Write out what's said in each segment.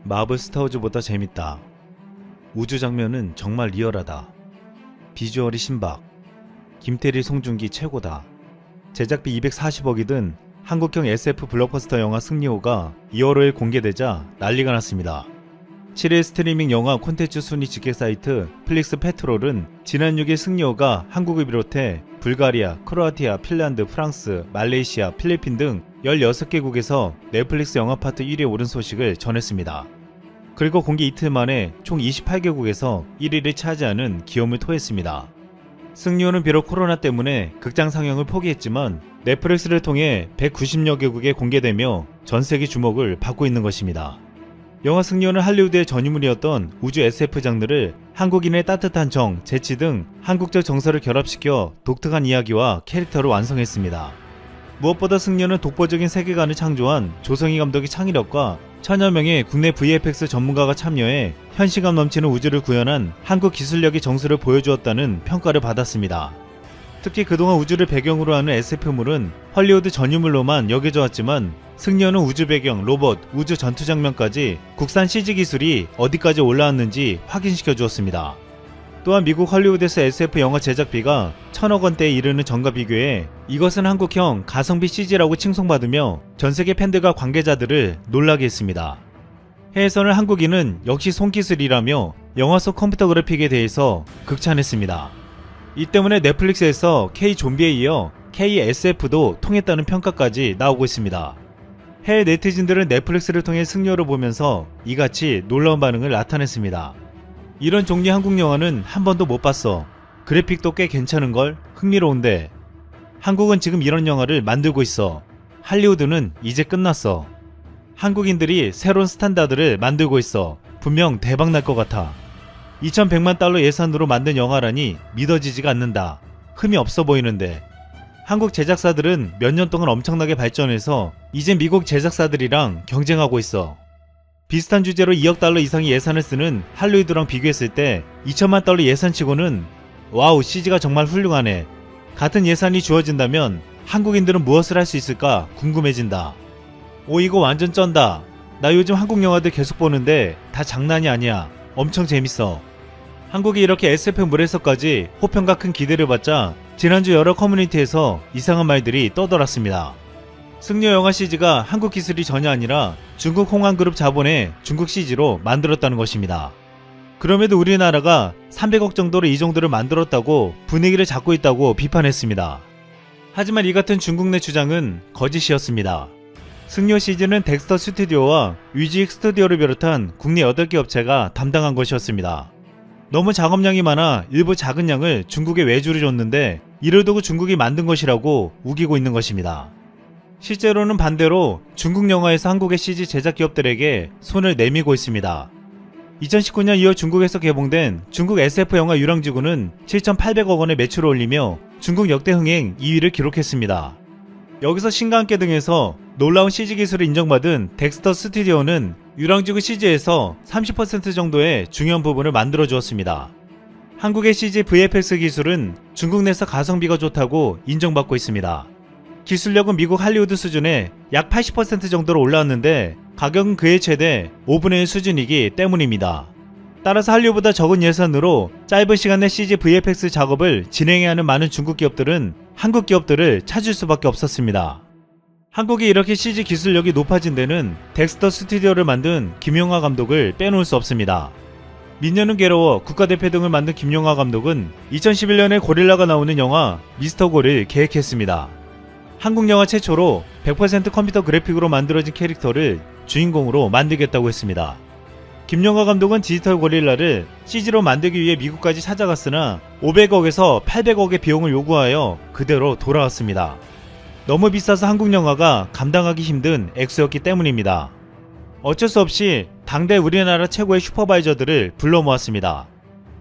마블 스타워즈보다 재밌다. 우주 장면은 정말 리얼하다. 비주얼이 신박. 김태리, 송중기 최고다. 제작비 240억이 든 한국형 SF 블록버스터 영화 승리호가 2월 5일 공개되자 난리가 났습니다. 7일 스트리밍 영화 콘텐츠 순위 집계 사이트 플릭스 페트롤은 지난 6일 승리호가 한국을 비롯해 불가리아, 크로아티아, 핀란드, 프랑스, 말레이시아, 필리핀 등 16개국에서 넷플릭스 영화 파트 1위에 오른 소식을 전했습니다. 그리고 공개 이틀 만에 총 28개국에서 1위를 차지하는 기염을 토했습니다. 승리호는 비록 코로나 때문에 극장 상영을 포기했지만 넷플릭스를 통해 190여 개국에 공개되며 전세계 주목을 받고 있는 것입니다. 영화 승리호는 할리우드의 전유물이었던 우주 SF 장르를 한국인의 따뜻한 정, 재치 등 한국적 정서를 결합시켜 독특한 이야기와 캐릭터로 완성했습니다. 무엇보다 승리호는 독보적인 세계관을 창조한 조성희 감독의 창의력과 천여 명의 국내 VFX 전문가가 참여해 현실감 넘치는 우주를 구현한 한국 기술력의 정수를 보여주었다는 평가를 받았습니다. 특히 그동안 우주를 배경으로 하는 SF물은 헐리우드 전유물로만 여겨져 왔지만 승리호는 우주 배경, 로봇, 우주 전투 장면까지 국산 CG 기술이 어디까지 올라왔는지 확인시켜 주었습니다. 또한 미국 헐리우드에서 SF 영화 제작비가 1000억 원대에 이르는 전과 비교해 이것은 한국형 가성비 CG라고 칭송받으며 전세계 팬들과 관계자들을 놀라게 했습니다. 해외에서는 한국인은 역시 손기술이라며 영화 속 컴퓨터 그래픽에 대해서 극찬했습니다. 이 때문에 넷플릭스에서 K-좀비에 이어 KSF도 통했다는 평가까지 나오고 있습니다. 해외 네티즌들은 넷플릭스를 통해 승리호를 보면서 이같이 놀라운 반응을 나타냈습니다. 이런 종류의 한국 영화는 한 번도 못 봤어. 그래픽도 꽤 괜찮은걸? 흥미로운데. 한국은 지금 이런 영화를 만들고 있어. 할리우드는 이제 끝났어. 한국인들이 새로운 스탠다드를 만들고 있어. 분명 대박 날 것 같아. 2100만 달러 예산으로 만든 영화라니 믿어지지가 않는다. 흠이 없어 보이는데. 한국 제작사들은 몇 년 동안 엄청나게 발전해서 이제 미국 제작사들이랑 경쟁하고 있어. 비슷한 주제로 2억 달러 이상의 예산을 쓰는 할리우드랑 비교했을 때 2천만 달러 예산치고는 와우, CG가 정말 훌륭하네. 같은 예산이 주어진다면 한국인들은 무엇을 할 수 있을까 궁금해진다. 오, 이거 완전 쩐다. 나 요즘 한국 영화들 계속 보는데 다 장난이 아니야. 엄청 재밌어. 한국이 이렇게 SF물에서까지 호평과 큰 기대를 받자 지난주 여러 커뮤니티에서 이상한 말들이 떠돌았습니다. 승리호 영화 CG가 한국 기술이 전혀 아니라 중국 홍황그룹 자본의 중국 CG로 만들었다는 것입니다. 그럼에도 우리나라가 300억 정도로 이 정도를 만들었다고 분위기를 잡고 있다고 비판했습니다. 하지만 이 같은 중국 내 주장은 거짓이었습니다. 승리호 CG는 덱스터 스튜디오와 위지익 스튜디오를 비롯한 국내 8개 업체가 담당한 것이었습니다. 너무 작업량이 많아 일부 작은 양을 중국에 외주를 줬는데 이를 두고 중국이 만든 것이라고 우기고 있는 것입니다. 실제로는 반대로 중국 영화에서 한국의 CG 제작 기업들에게 손을 내밀고 있습니다. 2019년 2월 중국에서 개봉된 중국 SF 영화 유랑지구는 7,800억 원의 매출을 올리며 중국 역대 흥행 2위를 기록했습니다. 여기서 신과 함께 등에서 놀라운 CG 기술을 인정받은 덱스터 스튜디오는 유랑지구 CG에서 30% 정도의 중요한 부분을 만들어 주었습니다. 한국의 CG VFX 기술은 중국 내에서 가성비가 좋다고 인정받고 있습니다. 기술력은 미국 할리우드 수준의 약 80% 정도로 올라왔는데 가격은 그의 최대 5분의 1 수준이기 때문입니다. 따라서 한류보다 적은 예산으로 짧은 시간 내 CG VFX 작업을 진행해야 하는 많은 중국 기업들은 한국 기업들을 찾을 수밖에 없었습니다. 한국이 이렇게 CG 기술력이 높아진 데는 덱스터 스튜디오를 만든 김용하 감독을 빼놓을 수 없습니다. 민녀는 괴로워, 국가대표 등을 만든 김용하 감독은 2011년에 고릴라가 나오는 영화 미스터 골을 계획했습니다. 한국 영화 최초로 100% 컴퓨터 그래픽으로 만들어진 캐릭터를 주인공으로 만들겠다고 했습니다. 김용하 감독은 디지털 고릴라를 CG로 만들기 위해 미국까지 찾아갔으나 500억에서 800억의 비용을 요구하여 그대로 돌아왔습니다. 너무 비싸서 한국 영화가 감당하기 힘든 액수였기 때문입니다. 어쩔 수 없이 당대 우리나라 최고의 슈퍼바이저들을 불러 모았습니다.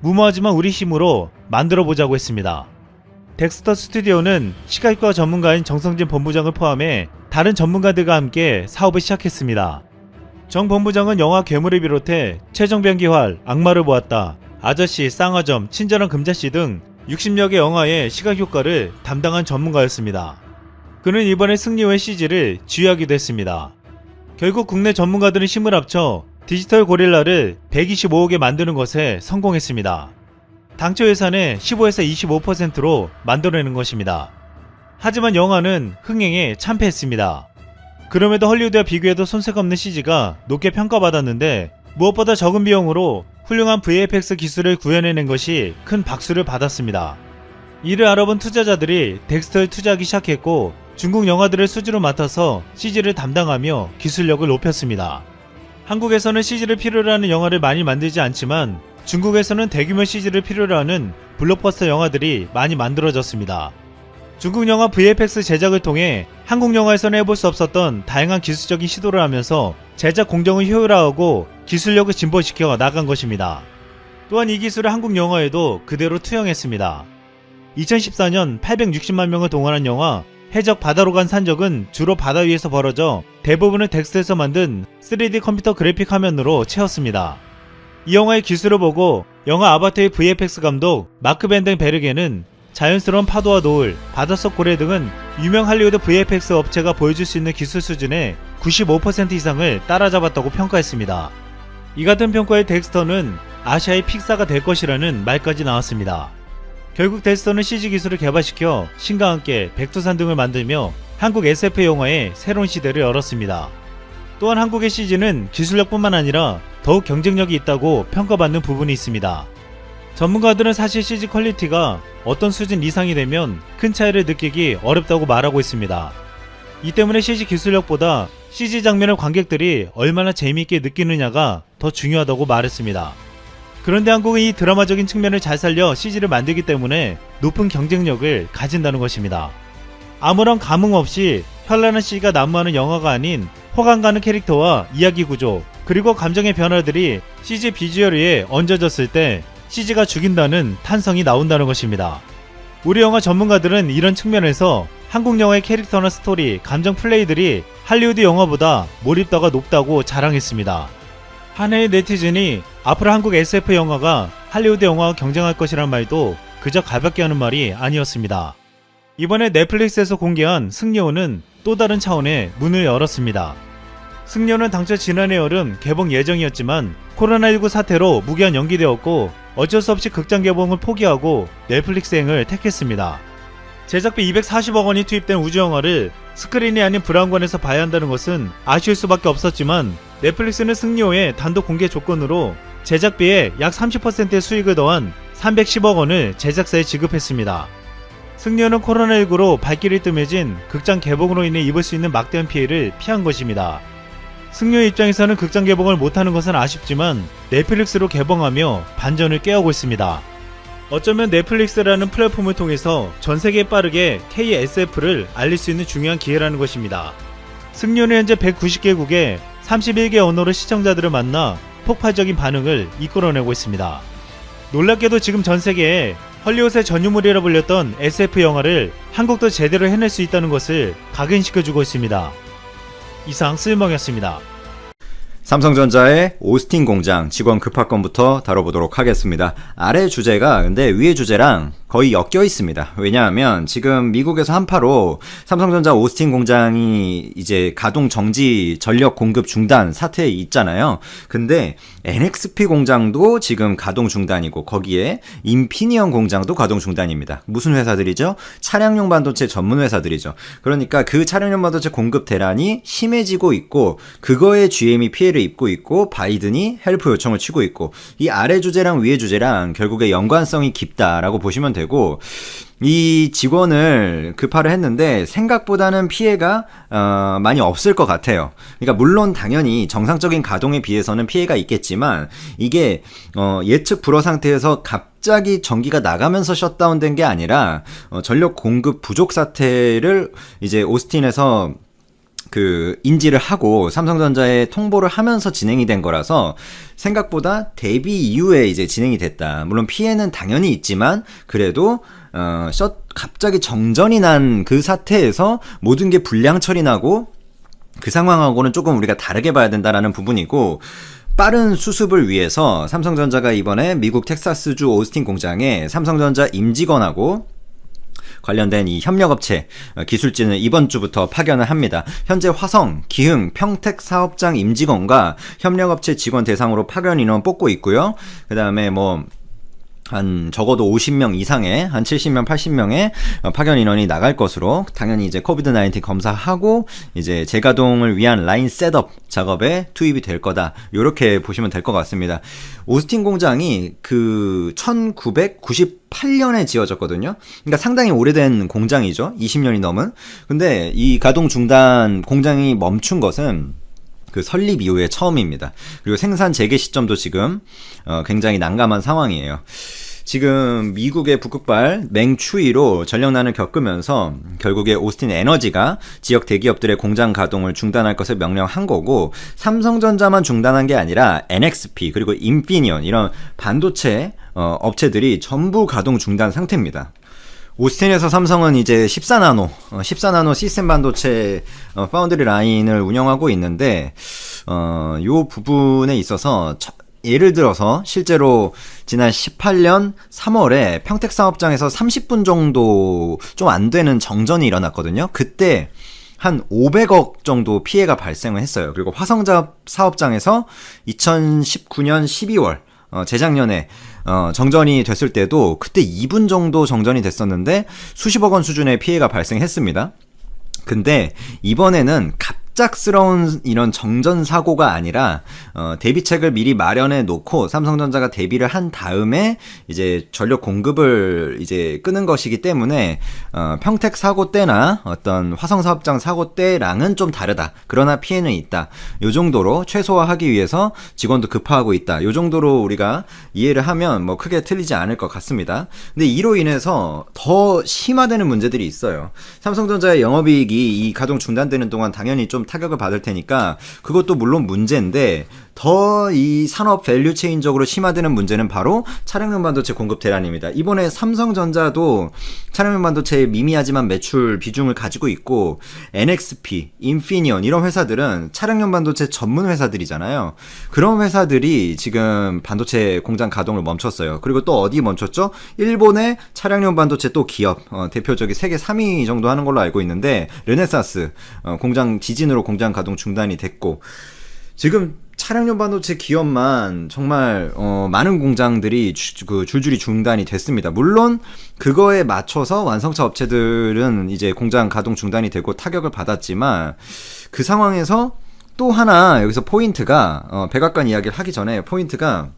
무모하지만 우리 힘으로 만들어보자고 했습니다. 덱스터 스튜디오는 시각과 전문가인 정성진 본부장을 포함해 다른 전문가들과 함께 사업을 시작했습니다. 정 본부장은 영화 괴물을 비롯해 최정변기활, 악마를 보았다, 아저씨, 쌍화점, 친절한 금자씨 등 60여 개 영화의 시각효과를 담당한 전문가였습니다. 그는 이번에 승리호의 CG를 지휘하기도 했습니다. 결국 국내 전문가들은 힘을 합쳐 디지털 고릴라를 125억에 만드는 것에 성공했습니다. 당초 예산의 15에서 25%로 만들어내는 것입니다. 하지만 영화는 흥행에 참패했습니다. 그럼에도 헐리우드와 비교해도 손색 없는 CG가 높게 평가받았는데 무엇보다 적은 비용으로 훌륭한 VFX 기술을 구현해낸 것이 큰 박수를 받았습니다. 이를 알아본 투자자들이 덱스터에 투자하기 시작했고 중국 영화들을 수주로 맡아서 CG를 담당하며 기술력을 높였습니다. 한국에서는 CG를 필요로 하는 영화를 많이 만들지 않지만 중국에서는 대규모 CG를 필요로 하는 블록버스터 영화들이 많이 만들어졌습니다. 중국 영화 VFX 제작을 통해 한국 영화에서는 해볼 수 없었던 다양한 기술적인 시도를 하면서 제작 공정을 효율화하고 기술력을 진보시켜 나간 것입니다. 또한 이 기술을 한국 영화에도 그대로 투영했습니다. 2014년 860만 명을 동원한 영화 해적 바다로 간 산적은 주로 바다 위에서 벌어져 대부분은 덱스터에서 만든 3D 컴퓨터 그래픽 화면으로 채웠습니다. 이 영화의 기술을 보고 영화 아바타의 VFX 감독 마크 벤덴베르게는 자연스러운 파도와 노을, 바닷속 고래 등은 유명 할리우드 VFX 업체가 보여줄 수 있는 기술 수준의 95% 이상을 따라잡았다고 평가했습니다. 이 같은 평가의 덱스터는 아시아의 픽사가 될 것이라는 말까지 나왔습니다. 결국 덱스터는 CG 기술을 개발시켜 신과 함께 백두산 등을 만들며 한국 SF 영화의 새로운 시대를 열었습니다. 또한 한국의 CG는 기술력뿐만 아니라 더욱 경쟁력이 있다고 평가받는 부분이 있습니다. 전문가들은 사실 CG 퀄리티가 어떤 수준 이상이 되면 큰 차이를 느끼기 어렵다고 말하고 있습니다. 이 때문에 CG 기술력보다 CG 장면을 관객들이 얼마나 재미있게 느끼느냐가 더 중요하다고 말했습니다. 그런데 한국은 이 드라마적인 측면을 잘 살려 CG를 만들기 때문에 높은 경쟁력을 가진다는 것입니다. 아무런 감흥 없이 현란한 CG가 난무하는 영화가 아닌 호감 가는 캐릭터와 이야기 구조, 그리고 감정의 변화들이 CG 비주얼 위에 얹어졌을 때 CG가 죽인다는 탄성이 나온다는 것입니다. 우리 영화 전문가들은 이런 측면에서 한국 영화의 캐릭터나 스토리, 감정 플레이들이 할리우드 영화보다 몰입도가 높다고 자랑했습니다. 한 해의 네티즌이 앞으로 한국 SF 영화가 할리우드 영화와 경쟁할 것이란 말도 그저 가볍게 하는 말이 아니었습니다. 이번에 넷플릭스에서 공개한 승려호는 또 다른 차원의 문을 열었습니다. 승려는 당초 지난해 여름 개봉 예정이었지만 코로나19 사태로 무기한 연기되었고 어쩔 수 없이 극장 개봉을 포기하고 넷플릭스행을 택했습니다. 제작비 240억 원이 투입된 우주영화를 스크린이 아닌 브라운관에서 봐야 한다는 것은 아쉬울 수밖에 없었지만 넷플릭스는 승려호의 단독 공개 조건으로 제작비의 약 30%의 수익을 더한 310억 원을 제작사에 지급했습니다. 승려는 코로나19로 발길이 뜸해진 극장 개봉으로 인해 입을 수 있는 막대한 피해를 피한 것입니다. 승려의 입장에서는 극장 개봉을 못하는 것은 아쉽지만 넷플릭스로 개봉하며 반전을 꾀하고 있습니다. 어쩌면 넷플릭스라는 플랫폼을 통해서 전세계에 빠르게 KSF를 알릴 수 있는 중요한 기회라는 것입니다. 승려는 현재 190개국에 31개 언어로 시청자들을 만나 폭발적인 반응을 이끌어내고 있습니다. 놀랍게도 지금 전세계에 헐리우드의 전유물이라 불렸던 SF 영화를 한국도 제대로 해낼 수 있다는 것을 각인시켜주고 있습니다. 이상 쓸멍이었습니다. 삼성전자의 오스틴 공장 직원 급파건부터 다뤄보도록 하겠습니다. 아래 주제가 근데 위에 주제랑 거의 엮여 있습니다. 왜냐하면 지금 미국에서 한파로 삼성전자 오스틴 공장이 이제 가동 정지, 전력 공급 중단 사태에 있잖아요. 근데 NXP 공장도 지금 가동 중단이고 거기에 인피니언 공장도 가동 중단입니다. 무슨 회사들이죠? 차량용 반도체 전문 회사들이죠. 그러니까 그 차량용 반도체 공급 대란이 심해지고 있고 그거에 GM이 피해를 입고 있고 바이든이 헬프 요청을 치고 있고 이 아래 주제랑 위에 주제랑 결국에 연관성이 깊다라고 보시면 되고 이 직원을 급파를 했는데 생각보다는 피해가 많이 없을 것 같아요. 그러니까 물론 당연히 정상적인 가동에 비해서는 피해가 있겠지만 이게 예측 불허 상태에서 갑자기 전기가 나가면서 셧다운된 게 아니라 전력 공급 부족 사태를 이제 오스틴에서 인지를 하고 삼성전자에 통보를 하면서 진행이 된 거라서 생각보다 대비 이후에 이제 진행이 됐다. 물론 피해는 당연히 있지만 그래도 갑자기 정전이 난 그 사태에서 모든 게 불량 처리나고 그 상황하고는 조금 우리가 다르게 봐야 된다라는 부분이고 빠른 수습을 위해서 삼성전자가 이번에 미국 텍사스주 오스틴 공장에 삼성전자 임직원하고 관련된 이 협력업체 기술진을 이번 주부터 파견을 합니다. 현재 화성, 기흥, 평택 사업장 임직원과 협력업체 직원 대상으로 파견 인원 뽑고 있고요. 그 다음에 한 적어도 50명 이상의 한 70명, 80명의 파견 인원이 나갈 것으로 당연히 이제 코비드-19 검사하고 이제 재가동을 위한 라인 셋업 작업에 투입이 될 거다. 요렇게 보시면 될 것 같습니다. 오스틴 공장이 그 1998년에 지어졌거든요. 그러니까 상당히 오래된 공장이죠. 20년이 넘은. 근데 이 가동 중단 공장이 멈춘 것은 그 설립 이후에 처음입니다. 그리고 생산 재개 시점도 지금 굉장히 난감한 상황이에요. 지금 미국의 북극발 맹추위로 전력난을 겪으면서 결국에 오스틴 에너지가 지역 대기업들의 공장 가동을 중단할 것을 명령한 거고, 삼성전자만 중단한 게 아니라 NXP 그리고 인피니온 이런 반도체 업체들이 전부 가동 중단 상태입니다. 오스틴에서 삼성은 이제 14나노 시스템 반도체 파운드리 라인을 운영하고 있는데, 요 부분에 있어서 예를 들어서 실제로 지난 18년 3월에 평택 사업장에서 30분 정도 좀 안 되는 정전이 일어났거든요. 그때 한 500억 정도 피해가 발생을 했어요. 그리고 화성자 사업장에서 2019년 12월 재작년에 정전이 됐을 때도 그때 2분 정도 정전이 됐었는데 수십억 원 수준의 피해가 발생했습니다. 근데 이번에는 갑작스러운 이런 정전 사고가 아니라 대비책을 미리 마련해 놓고 삼성전자가 대비를 한 다음에 이제 전력 공급을 이제 끄는 것이기 때문에 평택 사고 때나 어떤 화성 사업장 사고 때랑은 좀 다르다. 그러나 피해는 있다. 요 정도로 최소화하기 위해서 직원도 급파하고 있다. 요 정도로 우리가 이해를 하면 뭐 크게 틀리지 않을 것 같습니다. 근데 이로 인해서 더 심화되는 문제들이 있어요. 삼성전자의 영업이익이 이 가동 중단되는 동안 당연히 좀 타격을 받을 테니까 그것도 물론 문제인데, 더 이 산업 밸류체인적으로 심화되는 문제는 바로 차량용 반도체 공급 대란입니다. 이번에 삼성전자도 차량용 반도체의 미미하지만 매출 비중을 가지고 있고, NXP, 인피니온 이런 회사들은 차량용 반도체 전문 회사들이잖아요. 그런 회사들이 지금 반도체 공장 가동을 멈췄어요. 그리고 또 어디 멈췄죠? 일본의 차량용 반도체 또 기업, 대표적인 세계 3위 정도 하는 걸로 알고 있는데 르네사스 공장 지진으로 공장 가동 중단이 됐고, 지금 차량용 반도체 기업만 정말 많은 공장들이 줄줄이 중단이 됐습니다. 물론 그거에 맞춰서 완성차 업체들은 이제 공장 가동 중단이 되고 타격을 받았지만, 그 상황에서 또 하나 여기서 포인트가 백악관 이야기를 하기 전에 포인트가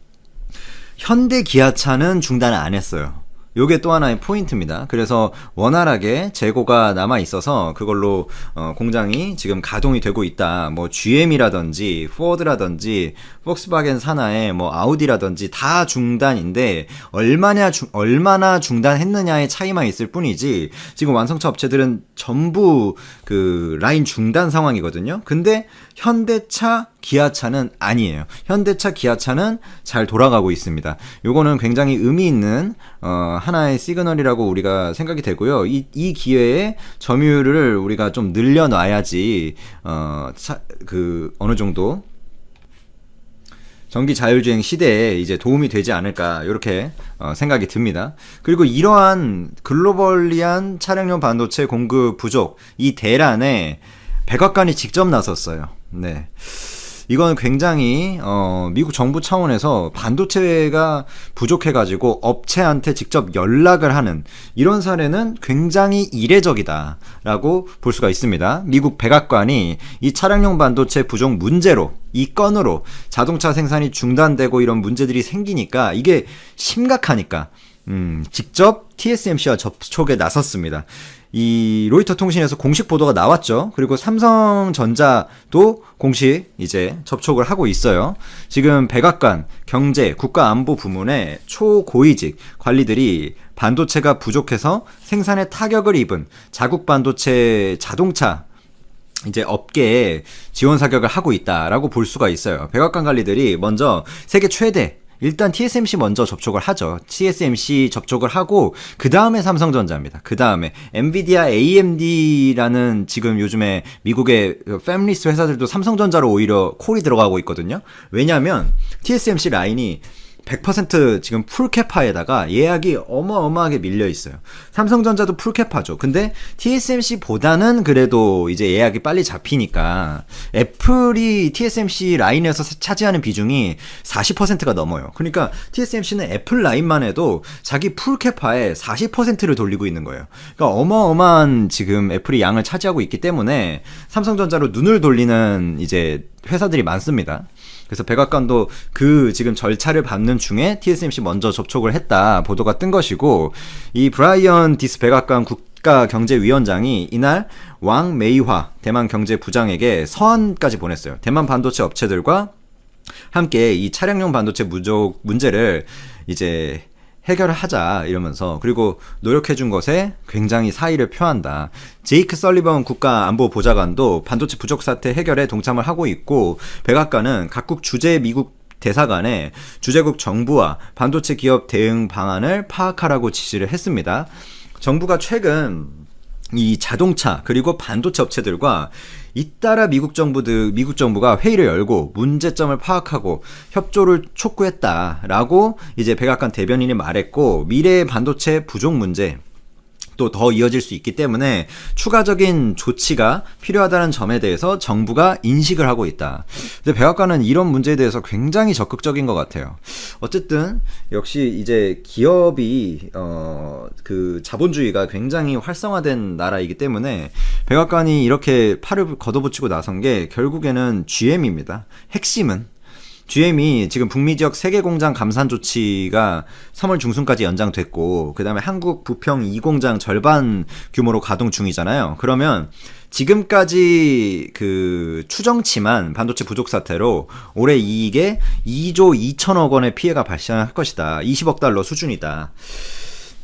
현대 기아차는 중단을 안 했어요. 요게 또 하나의 포인트입니다. 그래서 원활하게 재고가 남아 있어서 그걸로 공장이 지금 가동이 되고 있다. 뭐 GM이라든지 포드라든지 폭스바겐 산하의 뭐 아우디라든지 다 중단인데, 얼마나 중단했느냐의 차이만 있을 뿐이지 지금 완성차 업체들은 전부 그 라인 중단 상황이거든요. 근데 현대차, 기아차는 아니에요. 현대차, 기아차는 잘 돌아가고 있습니다. 요거는 굉장히 의미 있는 하나의 시그널이라고 우리가 생각이 되고요. 이 기회에 점유율을 우리가 좀 늘려놔야지 어느 정도 전기 자율주행 시대에 이제 도움이 되지 않을까, 이렇게 생각이 듭니다. 그리고 이러한 글로벌리한 차량용 반도체 공급 부족, 이 대란에 백악관이 직접 나섰어요. 네. 이건 굉장히 미국 정부 차원에서 반도체가 부족해가지고 업체한테 직접 연락을 하는 이런 사례는 굉장히 이례적이다라고 볼 수가 있습니다. 미국 백악관이 이 차량용 반도체 부족 문제로, 이 건으로 자동차 생산이 중단되고 이런 문제들이 생기니까, 이게 심각하니까 직접 TSMC와 접촉에 나섰습니다. 이 로이터 통신에서 공식 보도가 나왔죠. 그리고 삼성전자도 공식 이제 접촉을 하고 있어요. 지금 백악관 경제 국가안보 부문의 초고위직 관리들이 반도체가 부족해서 생산에 타격을 입은 자국 반도체 자동차 이제 업계에 지원 사격을 하고 있다라고 볼 수가 있어요. 백악관 관리들이 먼저 세계 최대, 일단 TSMC 먼저 접촉을 하죠. TSMC 접촉을 하고 그 다음에 삼성전자입니다. 그 다음에 엔비디아, AMD라는 지금 요즘에 미국의 팹리스 회사들도 삼성전자로 오히려 콜이 들어가고 있거든요. 왜냐하면 TSMC 라인이 100% 지금 풀캐파에다가 예약이 어마어마하게 밀려 있어요. 삼성전자도 풀캐파죠. 근데 TSMC보다는 그래도 이제 예약이 빨리 잡히니까 애플이 TSMC 라인에서 차지하는 비중이 40%가 넘어요. 그러니까 TSMC는 애플 라인만 해도 자기 풀캐파에 40%를 돌리고 있는 거예요. 그러니까 어마어마한 지금 애플이 양을 차지하고 있기 때문에 삼성전자로 눈을 돌리는 이제 회사들이 많습니다. 그래서 백악관도 그 지금 절차를 밟는 중에 TSMC 먼저 접촉을 했다 보도가 뜬 것이고, 이 브라이언 디스 백악관 국가경제위원장이 이날 왕 메이화 대만 경제부장에게 서한까지 보냈어요. 대만 반도체 업체들과 함께 이 차량용 반도체 부족 문제를 이제 해결을 하자 이러면서, 그리고 노력해준 것에 굉장히 사의를 표한다. 제이크 설리번 국가안보보좌관도 반도체 부족 사태 해결에 동참을 하고 있고, 백악관은 각국 주재 미국 대사관에 주재국 정부와 반도체 기업 대응 방안을 파악하라고 지시를 했습니다. 정부가 최근 이 자동차 그리고 반도체 업체들과 잇따라 미국 정부가 회의를 열고 문제점을 파악하고 협조를 촉구했다라고 이제 백악관 대변인이 말했고, 미래의 반도체 부족 문제 또 더 이어질 수 있기 때문에 추가적인 조치가 필요하다는 점에 대해서 정부가 인식을 하고 있다. 근데 백악관은 이런 문제에 대해서 굉장히 적극적인 것 같아요. 어쨌든 역시 이제 기업이 그 자본주의가 굉장히 활성화된 나라이기 때문에 백악관이 이렇게 팔을 걷어붙이고 나선 게 결국에는 GM입니다. 핵심은 GM이 지금 북미 지역 3개 공장 감산 조치가 3월 중순까지 연장됐고, 그 다음에 한국 부평 2공장 절반 규모로 가동 중이잖아요. 그러면 지금까지 그 추정치만 반도체 부족 사태로 올해 이익에 2조 2천억 원의 피해가 발생할 것이다. 20억 달러 수준이다.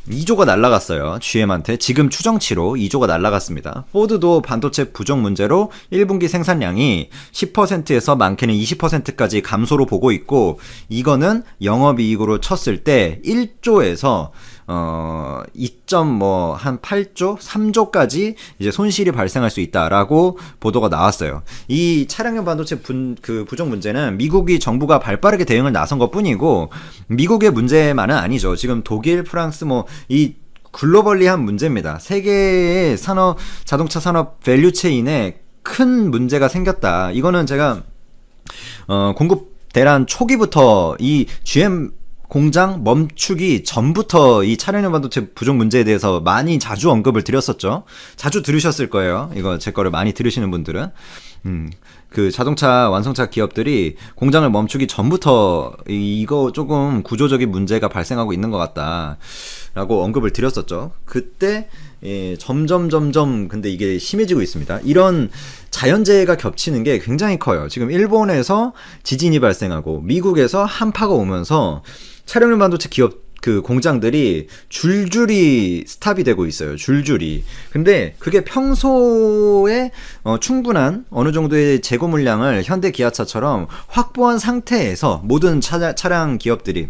2조가 날라갔어요. GM한테 지금 추정치로 2조가 날라갔습니다. 포드도 반도체 부족 문제로 1분기 생산량이 10%에서 많게는 20%까지 감소로 보고 있고, 이거는 영업이익으로 쳤을 때 1조에서 2.8조, 3조까지 이제 손실이 발생할 수 있다라고 보도가 나왔어요. 이 차량용 반도체 부족 문제는 미국이 정부가 발빠르게 대응을 나선 것뿐이고, 미국의 문제만은 아니죠. 지금 독일, 프랑스 이 글로벌리한 문제입니다. 세계의 자동차 산업 밸류체인에 큰 문제가 생겼다. 이거는 제가 공급 대란 초기부터 이 GM 공장 멈추기 전부터 이 차량용 반도체 부족 문제에 대해서 많이 자주 언급을 드렸었죠. 자주 들으셨을 거예요. 이거 제 거를 많이 들으시는 분들은. 그 자동차 완성차 기업들이 공장을 멈추기 전부터 이거 조금 구조적인 문제가 발생하고 있는 것 같다라고 언급을 드렸었죠. 그때 점점 근데 이게 심해지고 있습니다. 이런 자연재해가 겹치는 게 굉장히 커요. 지금 일본에서 지진이 발생하고 미국에서 한파가 오면서 차량용 반도체 기업 그 공장들이 줄줄이 스탑이 되고 있어요. 줄줄이. 근데 그게 평소에 충분한 어느 정도의 재고 물량을 현대 기아차처럼 확보한 상태에서, 모든 차량 기업들이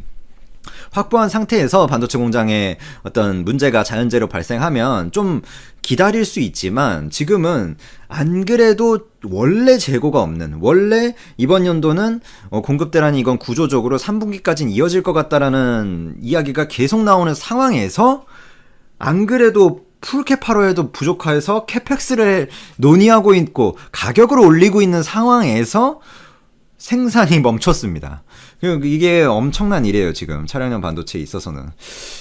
확보한 상태에서 반도체 공장에 어떤 문제가 자연재해로 발생하면 좀 기다릴 수 있지만, 지금은 안 그래도 원래 재고가 없는, 원래 이번 연도는 공급 대란이 이건 구조적으로 3분기까지는 이어질 것 같다라는 이야기가 계속 나오는 상황에서, 안 그래도 풀캐파로 해도 부족해서 캐펙스를 논의하고 있고 가격을 올리고 있는 상황에서 생산이 멈췄습니다. 이게 엄청난 일이에요. 지금 차량용 반도체에 있어서는.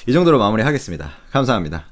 이 정도로 마무리하겠습니다. 감사합니다.